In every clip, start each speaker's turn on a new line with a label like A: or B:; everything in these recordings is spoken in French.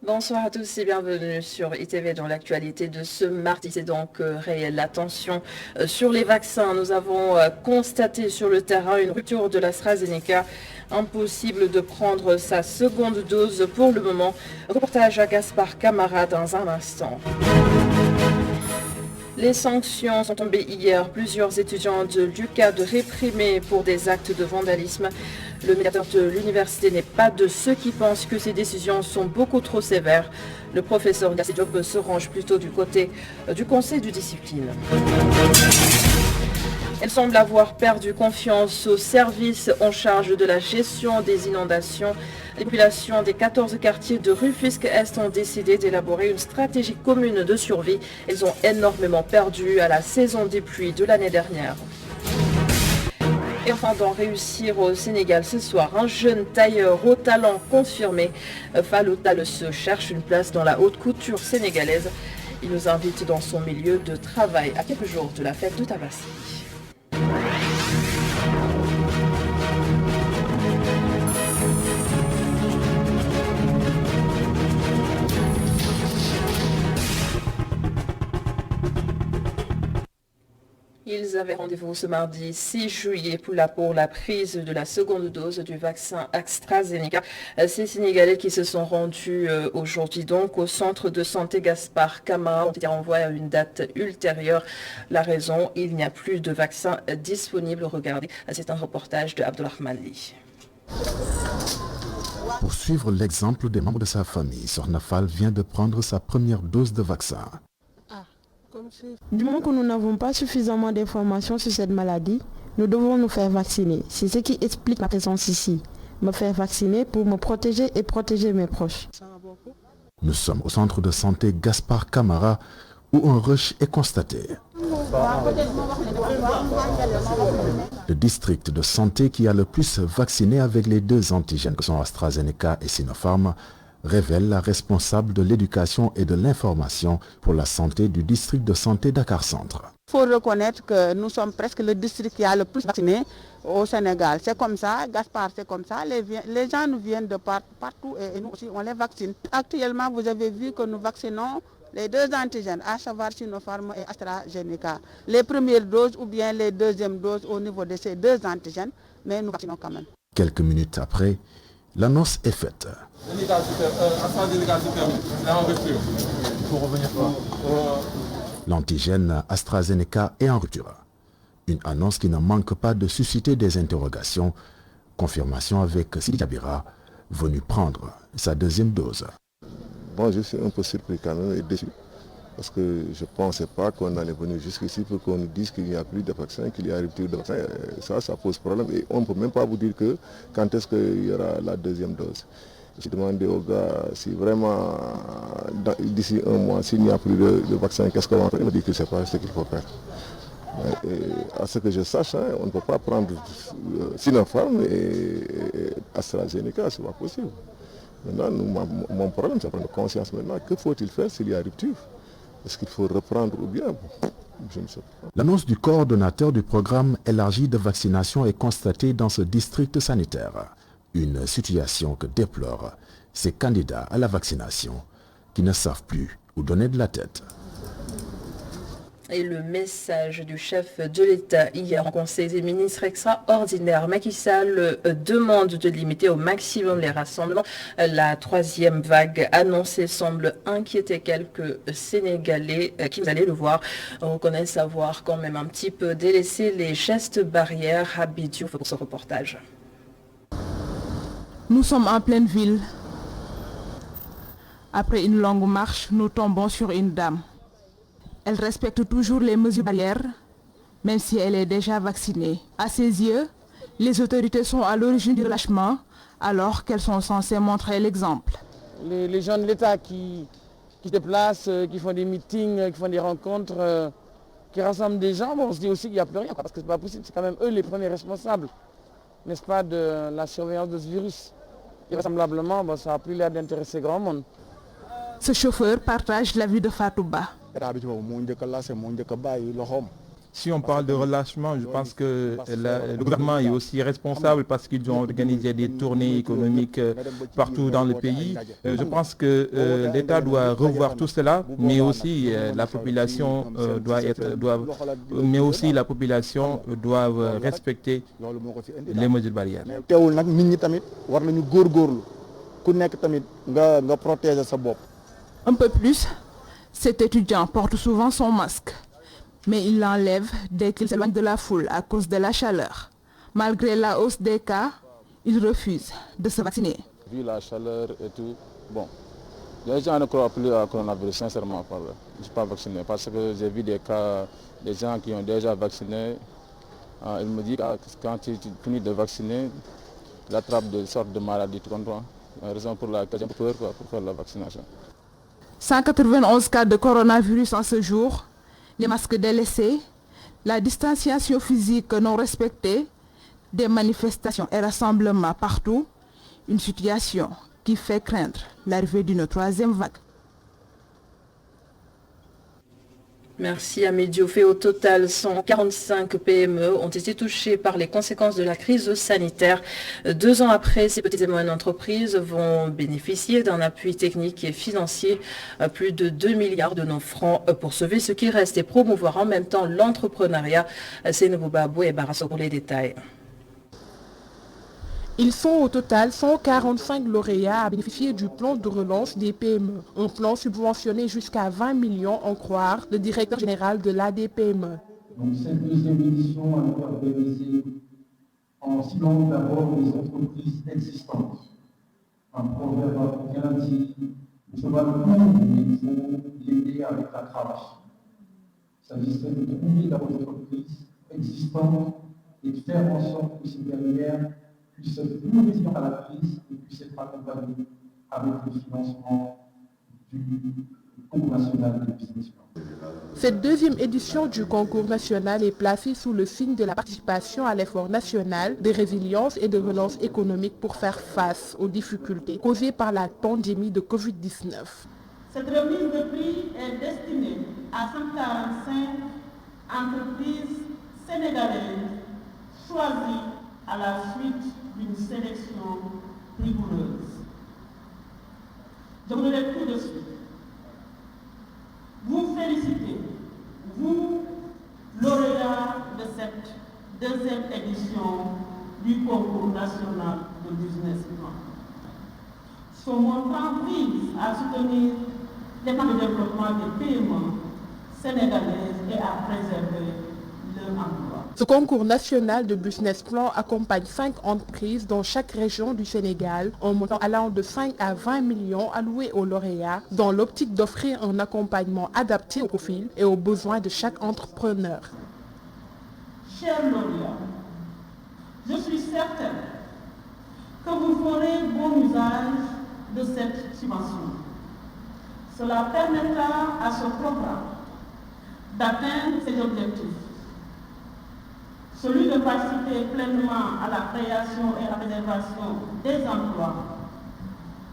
A: Bonsoir à tous et bienvenue sur ITV dans l'actualité de ce mardi. C'est donc réelle attention sur les vaccins. Nous avons constaté sur le terrain une rupture de l'AstraZeneca. Impossible de prendre sa seconde dose pour le moment. Reportage à Gaspard Camara dans un instant. Les sanctions sont tombées hier. Plusieurs étudiants de l'UQAD réprimés pour des actes de vandalisme. Le médiateur de l'université n'est pas de ceux qui pensent que ces décisions sont beaucoup trop sévères. Le professeur Gassi Diop se range plutôt du côté du conseil de discipline. Elle semble avoir perdu confiance aux services en charge de la gestion des inondations. Les populations des 14 quartiers de Rufisque-Est ont décidé d'élaborer une stratégie commune de survie. Elles ont énormément perdu à la saison des pluies de l'année dernière. Et enfin, d'en réussir au Sénégal ce soir, un jeune tailleur au talent confirmé, Fallotal se cherche une place dans la haute couture sénégalaise. Il nous invite dans son milieu de travail à quelques jours de la fête de Tabaski. Ils avaient rendez-vous ce mardi 6 juillet pour la prise de la seconde dose du vaccin AstraZeneca. Ces Sénégalais qui se sont rendus aujourd'hui donc au centre de santé Gaspard Camara ont été renvoyés à une date ultérieure. La raison, il n'y a plus de vaccin disponible. Regardez, c'est un reportage de Abdulrahman Ly.
B: Pour suivre l'exemple des membres de sa famille, Sornafal vient de prendre sa première dose de vaccin.
C: Du moment que nous n'avons pas suffisamment d'informations sur cette maladie, nous devons nous faire vacciner. C'est ce qui explique ma présence ici. Me faire vacciner pour me protéger et protéger mes proches.
B: Nous sommes au centre de santé Gaspard Camara où un rush est constaté. Le district de santé qui a le plus vacciné avec les deux antigènes que sont AstraZeneca et Sinopharm révèle la responsable de l'éducation et de l'information pour la santé du district de santé Dakar Centre.
D: Il faut reconnaître que nous sommes presque le district qui a le plus vacciné au Sénégal. C'est comme ça, Gaspard, c'est comme ça. Les gens nous viennent de partout et nous aussi on les vaccine. Actuellement, vous avez vu que nous vaccinons les deux antigènes, à savoir Sinopharm et AstraZeneca. Les premières doses ou bien les deuxièmes doses au niveau de ces deux antigènes, mais nous vaccinons quand même.
B: Quelques minutes après, l'annonce est faite. L'antigène AstraZeneca est en rupture. Une annonce qui ne manque pas de susciter des interrogations. Confirmation avec Sidi Kabira, venu prendre sa deuxième dose.
E: Bon, je suis un peu surpris quand même et déçu. Parce que je ne pensais pas qu'on allait venir jusqu'ici pour qu'on nous dise qu'il n'y a plus de vaccin, qu'il y a rupture de vaccin. Ça pose problème. Et on ne peut même pas vous dire que quand est-ce qu'il y aura la deuxième dose. J'ai demandé aux gars si vraiment, d'ici un mois, s'il n'y a plus de vaccin, qu'est-ce qu'on va faire. Il m'a dit qu'il ne sait pas ce qu'il faut faire. Et à ce que je sache, on ne peut pas prendre Sinopharm et AstraZeneca, ce n'est pas possible. Maintenant, mon problème, c'est de prendre conscience maintenant. Que faut-il faire s'il y a rupture? Est-ce qu'il faut reprendre ou bien? Je ne sais pas.
B: L'annonce du coordonnateur du programme élargi de vaccination est constatée dans ce district sanitaire. Une situation que déplorent ces candidats à la vaccination qui ne savent plus où donner de la tête.
A: Et le message du chef de l'État hier en Conseil des ministres extraordinaire, Macky Sall demande de limiter au maximum les rassemblements. La troisième vague annoncée semble inquiéter quelques Sénégalais qui, vous allez le voir, reconnaissent avoir quand même un petit peu délaissé les gestes barrières habituels pour ce reportage.
F: Nous sommes en pleine ville. Après une longue marche, nous tombons sur une dame. Elle respecte toujours les mesures barrières, même si elle est déjà vaccinée. À ses yeux, les autorités sont à l'origine du relâchement, alors qu'elles sont censées montrer l'exemple.
G: Les gens de l'État qui se déplacent, qui font des meetings, qui font des rencontres, qui rassemblent des gens, on se dit aussi qu'il n'y a plus rien, parce que c'est pas possible, c'est quand même eux les premiers responsables, n'est-ce pas, de la surveillance de ce virus. Et vraisemblablement, ça n'a plus l'air d'intéresser grand monde.
F: Ce chauffeur partage l'avis de Fatouba.
H: Si on parle de relâchement, je pense que le gouvernement est aussi responsable parce qu'ils ont organisé des tournées économiques partout dans le pays. Je pense que l'État doit revoir tout cela, mais aussi la population doit respecter les mesures barrières.
F: Un peu plus, cet étudiant porte souvent son masque, mais il l'enlève dès qu'il s'éloigne de la foule à cause de la chaleur. Malgré la hausse des cas, il refuse de se vacciner.
I: Vu la chaleur et tout, bon, les gens ne croient plus à coronavirus, sincèrement. Je ne suis pas vacciné parce que j'ai vu des cas, des gens qui ont déjà vacciné. Ils me disent que quand tu finis de vacciner, tu attrapes des sortes de maladies, tu comprends? La raison pour laquelle j'ai peur pour faire la vaccination.
F: 191 cas de coronavirus en ce jour, les masques délaissés, la distanciation physique non respectée, des manifestations et rassemblements partout, une situation qui fait craindre l'arrivée d'une troisième vague.
A: Merci Amélie Dioufé. Au total, 145 PME ont été touchées par les conséquences de la crise sanitaire. 2 ans après, ces petites et moyennes entreprises vont bénéficier d'un appui technique et financier, plus de 2 milliards de nos francs pour sauver ce qui reste et promouvoir en même temps l'entrepreneuriat. Seynabou Babou et Barasso pour les détails.
J: Ils sont au total 145 lauréats à bénéficier du plan de relance des PME. Un plan subventionné jusqu'à 20 millions, en croire le directeur général de l'ADPME.
K: Donc cette deuxième édition a été organisée en ciblant d'abord les entreprises existantes. Un proverbe africain dit « le cheval court, mais il faut l'aider avec la cravache ». Il s'agissait de trouver d'abord des entreprises existantes et de faire en sorte que ces dernières puissent être plus résilientes à la crise et puissent être accompagnées avec le financement du concours national de business plan.
J: Cette deuxième édition du concours national est placée sous le signe de la participation à l'effort national de résilience et de relance économique pour faire face aux difficultés causées par la pandémie de Covid-19.
L: Cette remise de prix est destinée à 145 entreprises sénégalaises choisies à la suite d'une sélection rigoureuse. Je vous le dis tout de suite. Vous félicitez, vous, lauréats de cette deuxième édition du concours national de business plan. Ce montant vise à soutenir les plans de développement des PME sénégalaises et à préserver leur emploi.
J: Ce concours national de business plan accompagne 5 entreprises dans chaque région du Sénégal, en montant allant de 5 à 20 millions alloués aux lauréats, dans l'optique d'offrir un accompagnement adapté au profil et aux besoins de chaque entrepreneur.
L: Chers lauréats, je suis certaine que vous ferez bon usage de cette subvention. Cela permettra à ce programme d'atteindre ses objectifs. Celui de participer pleinement à la création et à la préservation des emplois,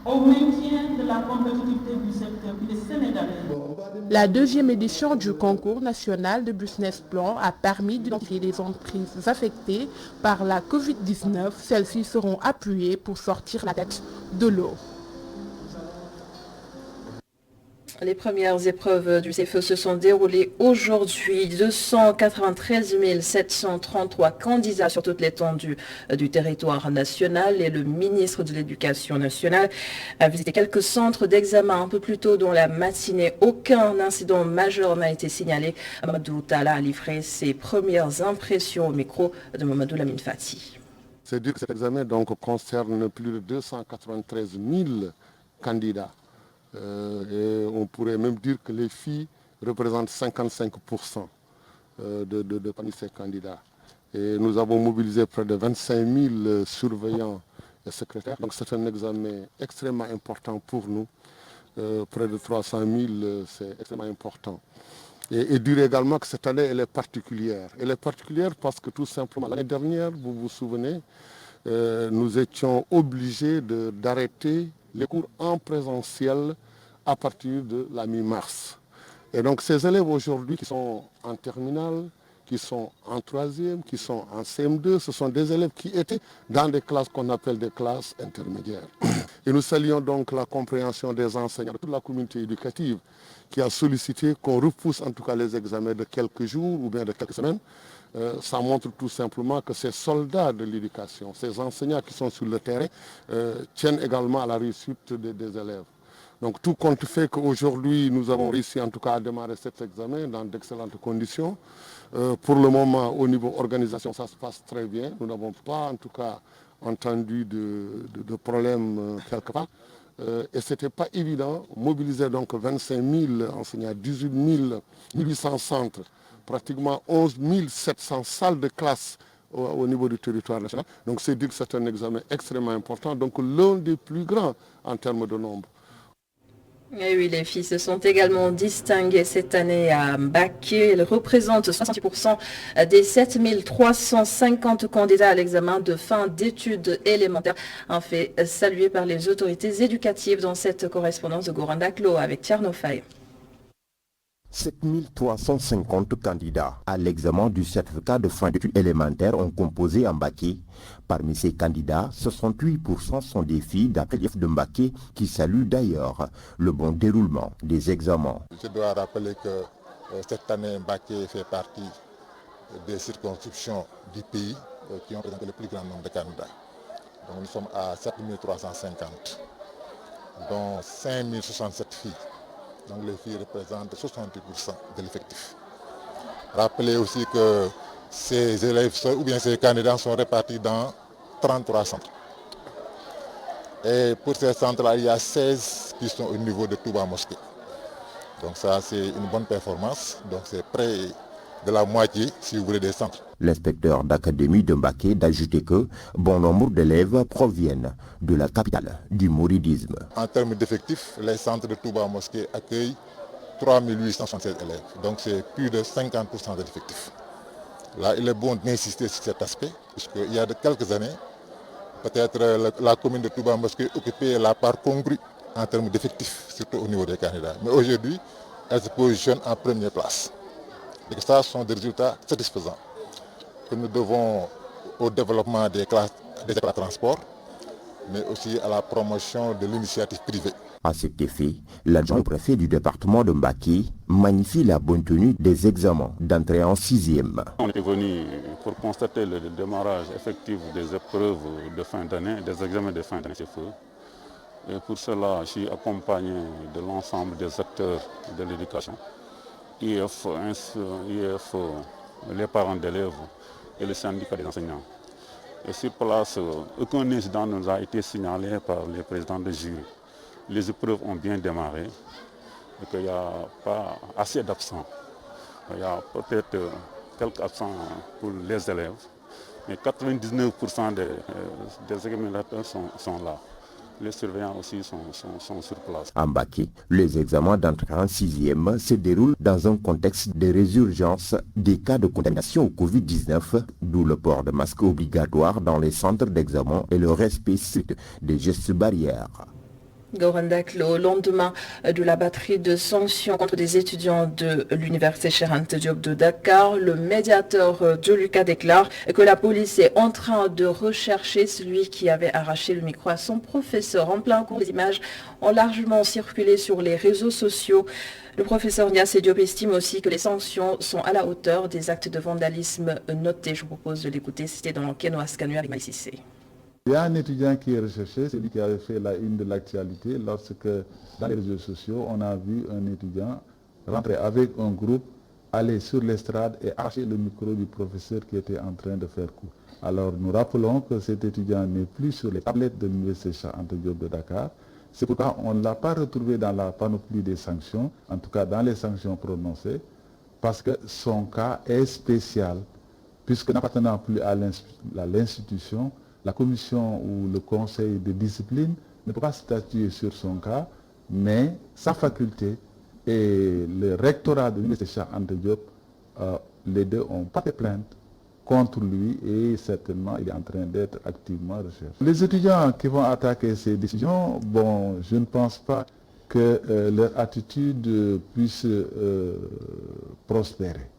L: au maintien de la compétitivité du secteur sénégalais.
J: La deuxième édition du concours national de business plan a permis d'identifier les entreprises affectées par la Covid-19. Celles-ci seront appuyées pour sortir la tête de l'eau.
A: Les premières épreuves du CFE se sont déroulées aujourd'hui. 293 733 candidats sur toute l'étendue du territoire national et le ministre de l'Éducation nationale a visité quelques centres d'examen un peu plus tôt dans la matinée. Aucun incident majeur n'a été signalé. Mamadou Tala a livré ses premières impressions au micro de Mamadou Lamine Fati.
E: C'est dire que cet examen concerne plus de 293 000 candidats. Et on pourrait même dire que les filles représentent 55% parmi ces candidats. Et nous avons mobilisé près de 25 000 surveillants et secrétaires. Donc c'est un examen extrêmement important pour nous. Près de 300 000, c'est extrêmement important. Et dire également que cette année, elle est particulière. Elle est particulière parce que tout simplement, l'année dernière, vous vous souvenez, nous étions obligés d'arrêter les cours en présentiel à partir de la mi-mars. Et donc ces élèves aujourd'hui qui sont en terminale, qui
M: qui sont en 3e, qui sont en CM2, ce sont des élèves qui étaient dans des classes qu'on appelle des classes intermédiaires. Et nous saluons donc la compréhension des enseignants, de toute la communauté éducative qui a sollicité qu'on repousse en tout cas les examens de quelques jours ou bien de quelques semaines. Ça montre tout simplement que ces soldats de l'éducation, ces enseignants qui sont sur le terrain, tiennent également à la réussite des élèves. Donc tout compte fait qu'aujourd'hui nous avons réussi en tout cas à démarrer cet examen dans d'excellentes conditions. Pour le moment au niveau organisation ça se passe très bien. Nous n'avons pas en tout cas entendu de problème quelque part. Et ce n'était pas évident, mobiliser donc 25 000 enseignants, 18 800 centres, pratiquement 11 700 salles de classe au niveau du territoire national. Donc c'est dire que c'est un examen extrêmement important, donc l'un des plus grands en termes de nombre.
A: Et oui, les filles se sont également distinguées cette année à Mbacké. Elles représentent 68% des 7350 candidats à l'examen de fin d'études élémentaires. Un fait salué par les autorités éducatives dans cette correspondance de Goran Daklo avec Tierno Faye.
N: 7350 candidats à l'examen du certificat de fin d'études élémentaires ont composé à Mbacké. Parmi ces candidats, 68% sont des filles d'après l'IEF de Mbacké qui saluent d'ailleurs le bon déroulement des examens.
O: Je dois rappeler que cette année Mbacké fait partie des circonscriptions du pays qui ont présenté le plus grand nombre de candidats. Donc nous sommes à 7350, dont 5067 filles. Donc les filles représentent 68% de l'effectif. Rappelez aussi que ces élèves ou bien ces candidats sont répartis dans 33 centres. Et pour ces centres-là, il y a 16 qui sont au niveau de Touba Mosquée. Donc ça, c'est une bonne performance. Donc c'est près de la moitié, si vous voulez, des centres.
N: L'inspecteur d'académie de Mbacké d'ajouter que bon nombre d'élèves proviennent de la capitale du mouridisme.
O: En termes d'effectifs, les centres de Touba Mosquée accueillent 3876 élèves. Donc c'est plus de 50% de l'effectif. Là, il est bon d'insister sur cet aspect, puisqu'il y a de quelques années, peut-être la commune de Touba Mosquée occupait la part congrue en termes d'effectifs, surtout au niveau des candidats. Mais aujourd'hui, elle se positionne en première place. Et ça sont des résultats satisfaisants que nous devons au développement des écoles de transport, mais aussi à la promotion de l'initiative privée.
N: À cet effet, l'adjoint au préfet du département de Mbacké magnifie la bonne tenue des examens d'entrée en 6e.
P: On est venu pour constater le démarrage effectif des épreuves de fin d'année, des examens de fin d'année CFE. Et pour cela, je suis accompagné de l'ensemble des acteurs de l'éducation, IEF, les parents d'élèves et le syndicat des enseignants. Et sur place, aucun incident ne nous a été signalé par les présidents de jury. Les épreuves ont bien démarré et qu'il n'y a pas assez d'absents. Il y a peut-être quelques absents pour les élèves, mais 99% des examinateurs sont là. Les surveillants aussi sont sur place.
N: À Mbacké, les examens d'entrée en 6e se déroulent dans un contexte de résurgence des cas de contamination au Covid-19, d'où le port de masque obligatoire dans les centres d'examen et le respect strict des gestes barrières.
A: Goran Daklo, au lendemain de la batterie de sanctions contre des étudiants de l'université Cheikh Anta Diop de Dakar, le médiateur de l'UCAD déclare que la police est en train de rechercher celui qui avait arraché le micro à son professeur. En plein cours, les images ont largement circulé sur les réseaux sociaux. Le professeur Niasse Diop estime aussi que les sanctions sont à la hauteur des actes de vandalisme notés. Je vous propose de l'écouter, c'était dans l'enquête Noascanu avec Maïsissé.
Q: Il y a un étudiant qui est recherché, c'est lui qui avait fait la une de l'actualité lorsque dans les réseaux sociaux, on a vu un étudiant rentrer avec un groupe, aller sur l'estrade et arracher le micro du professeur qui était en train de faire cours. Alors nous rappelons que cet étudiant n'est plus sur les tablettes de l'université Cheikh Anta Diop de Dakar. C'est pourquoi on ne l'a pas retrouvé dans la panoplie des sanctions, en tout cas dans les sanctions prononcées, parce que son cas est spécial, puisque n'appartenant plus à l'institution, la commission ou le conseil de discipline ne peut pas statuer sur son cas, mais sa faculté et le rectorat de l'université Cheikh Anta Diop, les deux ont porté plainte contre lui et certainement il est en train d'être activement recherché. Les étudiants qui vont attaquer ces décisions, bon, je ne pense pas que leur attitude puisse prospérer.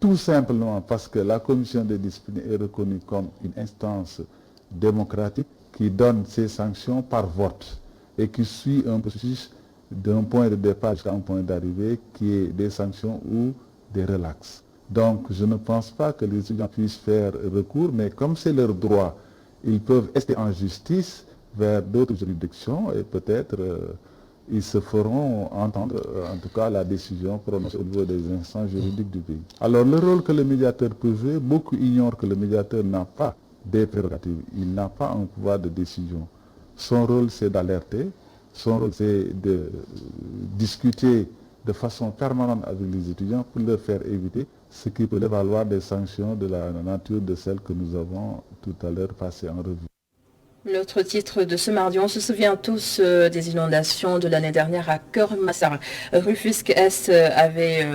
Q: tout simplement parce que la commission de discipline est reconnue comme une instance démocratique qui donne ses sanctions par vote et qui suit un processus d'un point de départ jusqu'à un point d'arrivée qui est des sanctions ou des relax. Donc je ne pense pas que les étudiants puissent faire recours, mais comme c'est leur droit, ils peuvent rester en justice vers d'autres juridictions et peut-être ils se feront entendre, en tout cas la décision prononcée au niveau des instances juridiques du pays. Alors le rôle que le médiateur peut jouer, beaucoup ignorent que le médiateur n'a pas des prérogatives, il n'a pas un pouvoir de décision. Son rôle c'est d'alerter, son rôle c'est de discuter de façon permanente avec les étudiants pour leur faire éviter ce qui peut leur valoir des sanctions de la nature de celles que nous avons tout à l'heure passées en revue.
A: L'autre titre de ce mardi, on se souvient tous des inondations de l'année dernière à Keur-Massar. Rufisque-Est avait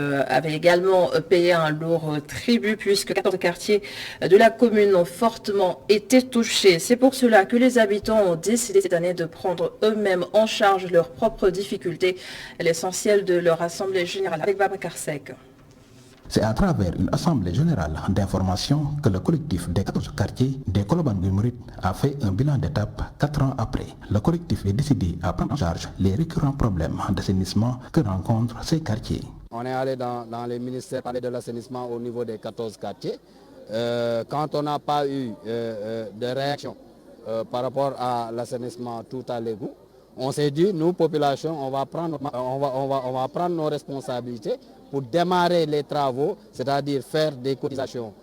A: également payé un lourd tribut puisque 14 quartiers de la commune ont fortement été touchés. C'est pour cela que les habitants ont décidé cette année de prendre eux-mêmes en charge leurs propres difficultés. L'essentiel de leur assemblée générale avec Babacar Seck.
R: C'est à travers une assemblée générale d'information que le collectif des 14 quartiers des Colobane Guy Mouride a fait un bilan d'étape 4 ans après. Le collectif est décidé à prendre en charge les récurrents problèmes d'assainissement que rencontrent ces quartiers.
S: On est allé dans les ministères parler de l'assainissement au niveau des 14 quartiers. Quand on n'a pas eu de réaction par rapport à l'assainissement tout à l'égout, on s'est dit, nous, population, on va prendre nos responsabilités pour démarrer les travaux, c'est-à-dire faire des cotisations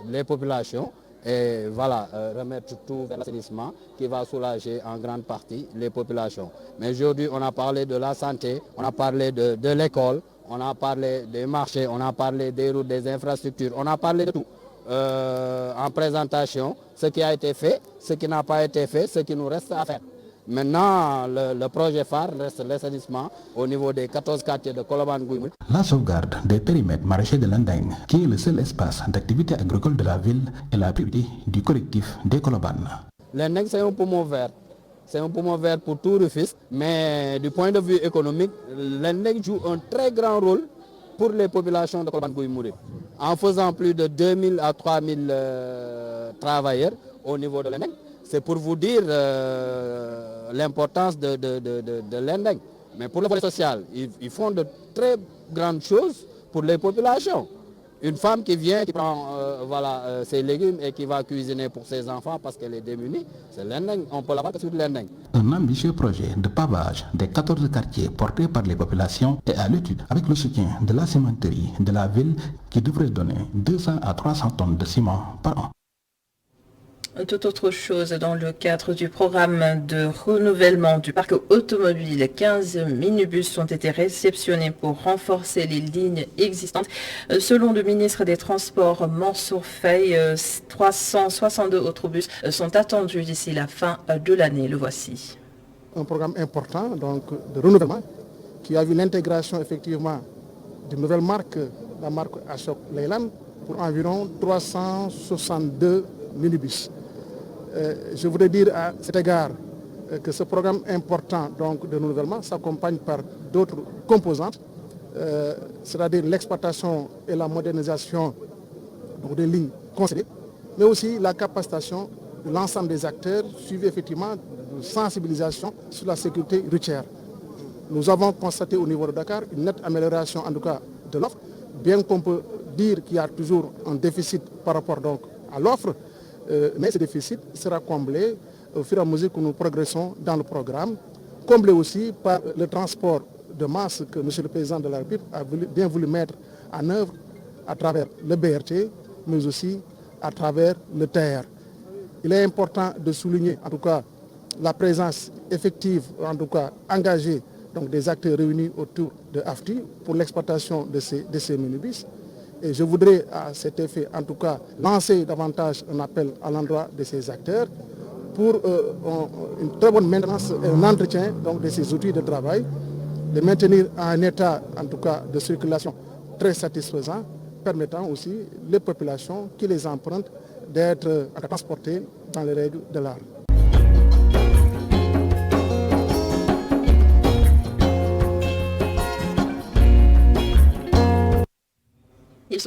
S: les populations et voilà, remettre tout vers l'assainissement qui va soulager en grande partie les populations. Mais aujourd'hui, on a parlé de la santé, on a parlé de l'école, on a parlé des marchés, on a parlé des routes, des infrastructures, on a parlé de tout. En présentation, ce qui a été fait, ce qui n'a pas été fait, ce qui nous reste à faire. Maintenant, le projet phare reste l'assainissement au niveau des 14 quartiers de Colobane Guy Mouride.
R: La sauvegarde des périmètres maraîchers de Lendeng, qui est le seul espace d'activité agricole de la ville, est la priorité du collectif des Colobane.
S: Lendeng, c'est un poumon vert. C'est un poumon vert pour tout Rufisque, mais du point de vue économique, Lendeng joue un très grand rôle pour les populations de Colobane Guy Mouride, en faisant plus de 2000 à 3000 travailleurs au niveau de Lendeng. C'est pour vous dire l'importance de Lendeng. Mais pour le volet social, ils font de très grandes choses pour les populations. Une femme qui vient, qui prend ses légumes et qui va cuisiner pour ses enfants parce qu'elle est démunie, c'est Lendeng, on peut la voir sur Lendeng.
R: Un ambitieux projet de pavage des 14 quartiers portés par les populations est à l'étude avec le soutien de la cimenterie de la ville qui devrait donner 200 à 300 tonnes de ciment par an.
A: Tout autre chose, dans le cadre du programme de renouvellement du parc automobile, 15 minibus ont été réceptionnés pour renforcer les lignes existantes. Selon le ministre des Transports Mansour Faye, 362 autres bus sont attendus d'ici la fin de l'année. Le voici.
T: Un programme important donc, de renouvellement qui a vu l'intégration effectivement d'une nouvelle marque, la marque Ashok Leyland, pour environ 362 minibus. Je voudrais dire à cet égard que ce programme important donc, de renouvellement s'accompagne par d'autres composantes, c'est-à-dire l'exploitation et la modernisation donc, des lignes concédées, mais aussi la capacitation de l'ensemble des acteurs suivi effectivement de sensibilisation sur la sécurité routière. Nous avons constaté au niveau de Dakar une nette amélioration en tout cas de l'offre, bien qu'on peut dire qu'il y a toujours un déficit par rapport donc, à l'offre. Mais ce déficit sera comblé au fur et à mesure que nous progressons dans le programme, comblé aussi par le transport de masse que M. le Président de la République a bien voulu mettre en œuvre à travers le BRT, mais aussi à travers le TER. Il est important de souligner en tout cas la présence effective, en tout cas engagée donc, des acteurs réunis autour de AFTI pour l'exploitation de ces minibus. Et je voudrais à cet effet, en tout cas, lancer davantage un appel à l'endroit de ces acteurs pour une très bonne maintenance et un entretien donc, de ces outils de travail, de maintenir un état, en tout cas, de circulation très satisfaisant, permettant aussi les populations qui les empruntent d'être transportées dans les règles de l'art.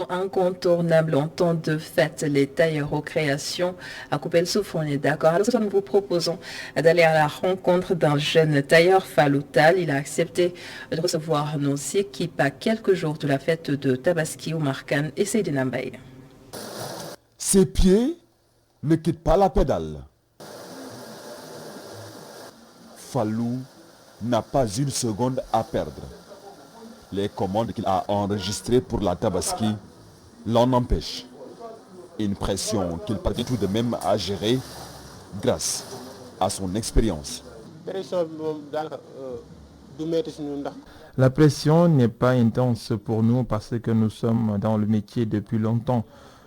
A: sont incontournables en temps de fête. Les tailleurs aux créations à couper le souffle, on est d'accord. Alors nous vous proposons d'aller à la rencontre d'un jeune tailleur Faloutal. Il a accepté de recevoir nos équipes à quelques jours de la fête de Tabaski, Oumar Khan et Seydina Mbaye.
U: Ses pieds ne quittent pas la pédale. Fallou n'a pas une seconde à perdre. Les commandes qu'il a enregistrées pour la Tabaski l'en empêchent. Une pression qu'il parvient tout de même à gérer grâce à son expérience.
H: La pression n'est pas intense pour nous parce que nous sommes dans le métier depuis longtemps.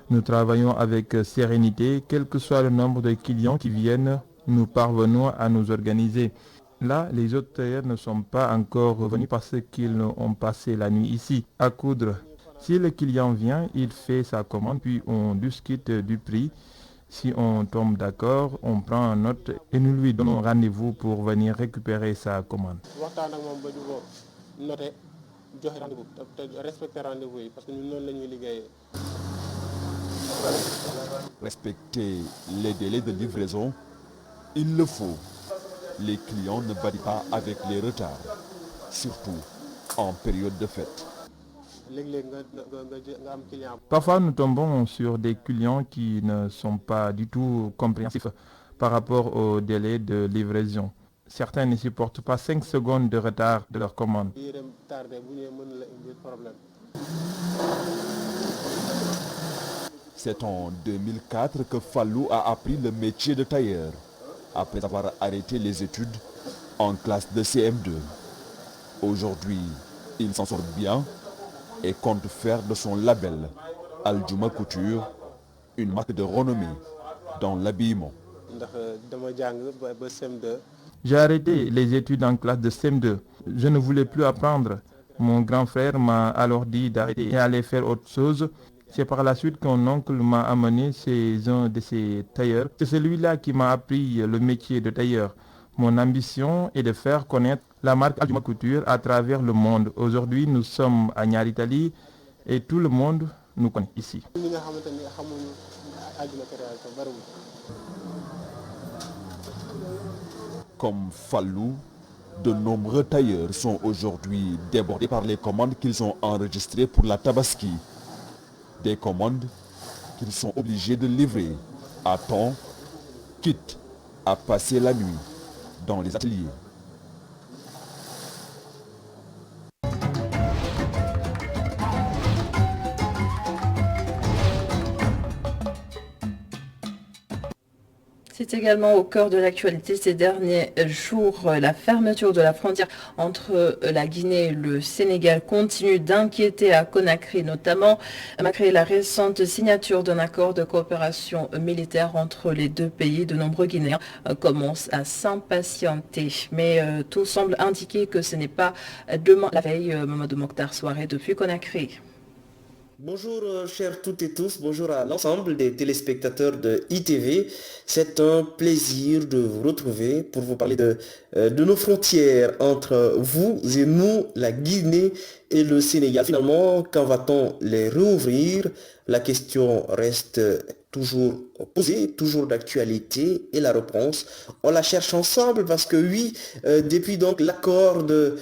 H: Nous travaillons avec sérénité, quel que soit le nombre de clients qui viennent, nous parvenons à nous organiser. Là, les autres tailleurs ne sont pas encore revenus parce qu'ils ont passé la nuit ici, à coudre. Si le client vient, il fait sa commande, puis on discute du prix. Si on tombe d'accord, on prend une note et nous lui donnons rendez-vous pour venir récupérer sa commande.
U: Respecter les délais de livraison, il le faut. Les clients ne badinent pas avec les retards, surtout en période de fête.
H: Parfois, nous tombons sur des clients qui ne sont pas du tout compréhensifs par rapport au délai de livraison. Certains ne supportent pas 5 secondes de retard de leur commande.
U: C'est en 2004 que Fallou a appris le métier de tailleur, après avoir arrêté les études en classe de CM2. Aujourd'hui, il s'en sort bien et compte faire de son label Al-Juma Couture une marque de renommée dans l'habillement.
H: J'ai arrêté les études en classe de CM2. Je ne voulais plus apprendre. Mon grand frère m'a alors dit d'arrêter et aller faire autre chose. C'est par la suite qu'un oncle m'a amené chez un de ces tailleurs. C'est celui-là qui m'a appris le métier de tailleur. Mon ambition est de faire connaître la marque Al-Juma Couture à travers le monde. Aujourd'hui, nous sommes à Niaritali et tout le monde nous connaît ici.
U: Comme Fallou, de nombreux tailleurs sont aujourd'hui débordés par les commandes qu'ils ont enregistrées pour la Tabaski. Des commandes qu'ils sont obligés de livrer à temps, quitte à passer la nuit dans les ateliers.
A: C'est également au cœur de l'actualité ces derniers jours. La fermeture de la frontière entre la Guinée et le Sénégal continue d'inquiéter à Conakry notamment, malgré la récente signature d'un accord de coopération militaire entre les deux pays. De nombreux Guinéens commencent à s'impatienter. Mais tout semble indiquer que ce n'est pas demain la veille. Mamadou Mokhtar Soirée depuis Conakry.
V: Bonjour chers toutes et tous, bonjour à l'ensemble des téléspectateurs de ITV. C'est un plaisir de vous retrouver pour vous parler de nos frontières entre vous et nous, la Guinée et le Sénégal. Finalement, quand va-t-on les rouvrir? La question reste toujours posée, toujours d'actualité, et la réponse, on la cherche ensemble parce que oui, depuis donc l'accord de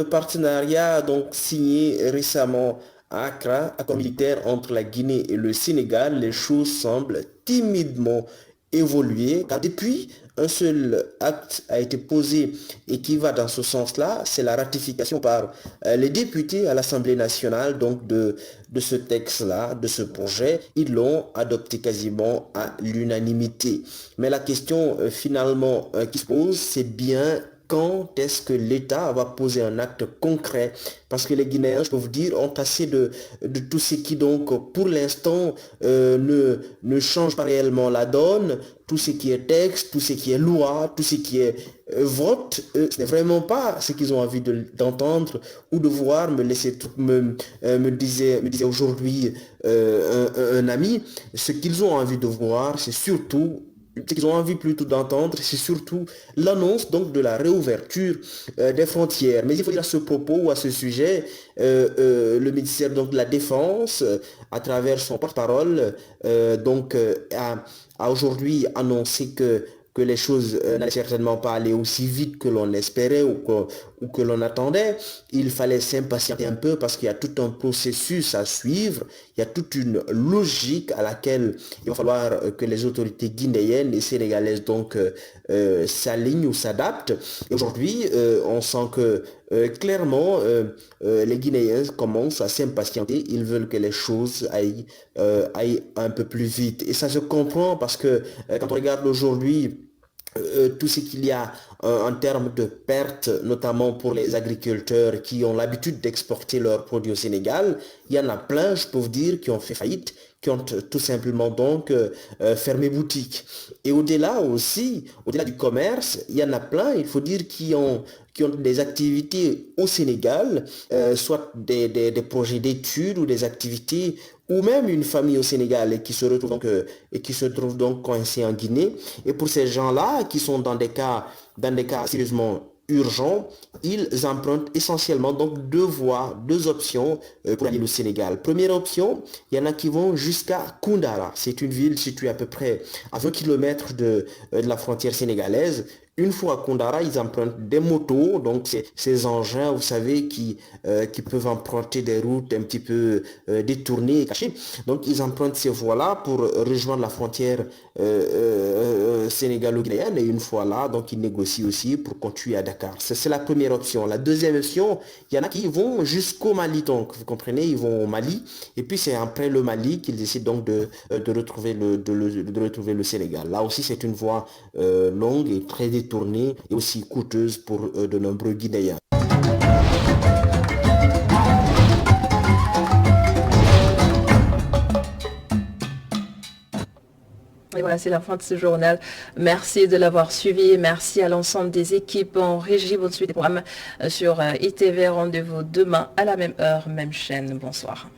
V: partenariat donc signé récemment à Accra, accord militaire entre la Guinée et le Sénégal, les choses semblent timidement évoluer, car depuis, un seul acte a été posé et qui va dans ce sens-là, c'est la ratification par les députés à l'Assemblée nationale donc de ce texte-là, de ce projet. Ils l'ont adopté quasiment à l'unanimité. Mais la question finalement qui se pose, c'est bien quand est-ce que l'État va poser un acte concret? Parce que les Guinéens, je peux vous dire, ont assez de tout ce qui donc pour l'instant ne change pas réellement la donne. Tout ce qui est texte, tout ce qui est loi, tout ce qui est vote, ce n'est vraiment pas ce qu'ils ont envie d'entendre ou de voir. Me disait aujourd'hui un ami, ce qu'ils ont envie de voir, c'est surtout ce qu'ils ont envie plutôt d'entendre, c'est surtout l'annonce donc de la réouverture des frontières. Mais il faut dire à ce propos ou à ce sujet, le ministère donc de la Défense, à travers son porte-parole, a aujourd'hui annoncé que les choses n'allaient certainement pas aller aussi vite que l'on espérait ou que l'on attendait. Il fallait s'impatienter un peu parce qu'il y a tout un processus à suivre, il y a toute une logique à laquelle il va falloir que les autorités guinéennes et sénégalaises donc s'alignent ou s'adaptent. Aujourd'hui, on sent que clairement, les Guinéens commencent à s'impatienter, ils veulent que les choses aillent un peu plus vite. Et ça se comprend parce que quand on regarde aujourd'hui tout ce qu'il y a en termes de pertes, notamment pour les agriculteurs qui ont l'habitude d'exporter leurs produits au Sénégal, il y en a plein, je peux vous dire, qui ont fait faillite, qui ont tout simplement donc fermé boutique. Et au-delà aussi, au-delà du commerce, il y en a plein, il faut dire, qui ont des activités au Sénégal, soit des projets d'études ou des activités, ou même une famille au Sénégal et qui se retrouve donc coincée en Guinée. Et pour ces gens-là qui sont dans des cas sérieusement urgents, ils empruntent essentiellement donc deux options pour aller au Sénégal. Première option, il y en a qui vont jusqu'à Koundara. C'est une ville située à peu près à 20 km de la frontière sénégalaise. Une fois à Koundara, ils empruntent des motos, donc ces engins, vous savez, qui peuvent emprunter des routes un petit peu détournées et cachées. Donc ils empruntent ces voies-là pour rejoindre la frontière sénégalo-guinéenne. Et une fois là, donc ils négocient aussi pour continuer à Dakar. C'est la première option. La deuxième option, il y en a qui vont jusqu'au Mali. Donc vous comprenez, ils vont au Mali. Et puis c'est après le Mali qu'ils décident donc de retrouver le Sénégal. Là aussi, c'est une voie longue et très détournée et aussi coûteuse pour de nombreux Guinéens.
A: Et voilà, c'est la fin de ce journal. Merci de l'avoir suivi. Merci à l'ensemble des équipes en régie. Bonne suite des programmes sur ITV. Rendez-vous demain à la même heure, même chaîne. Bonsoir.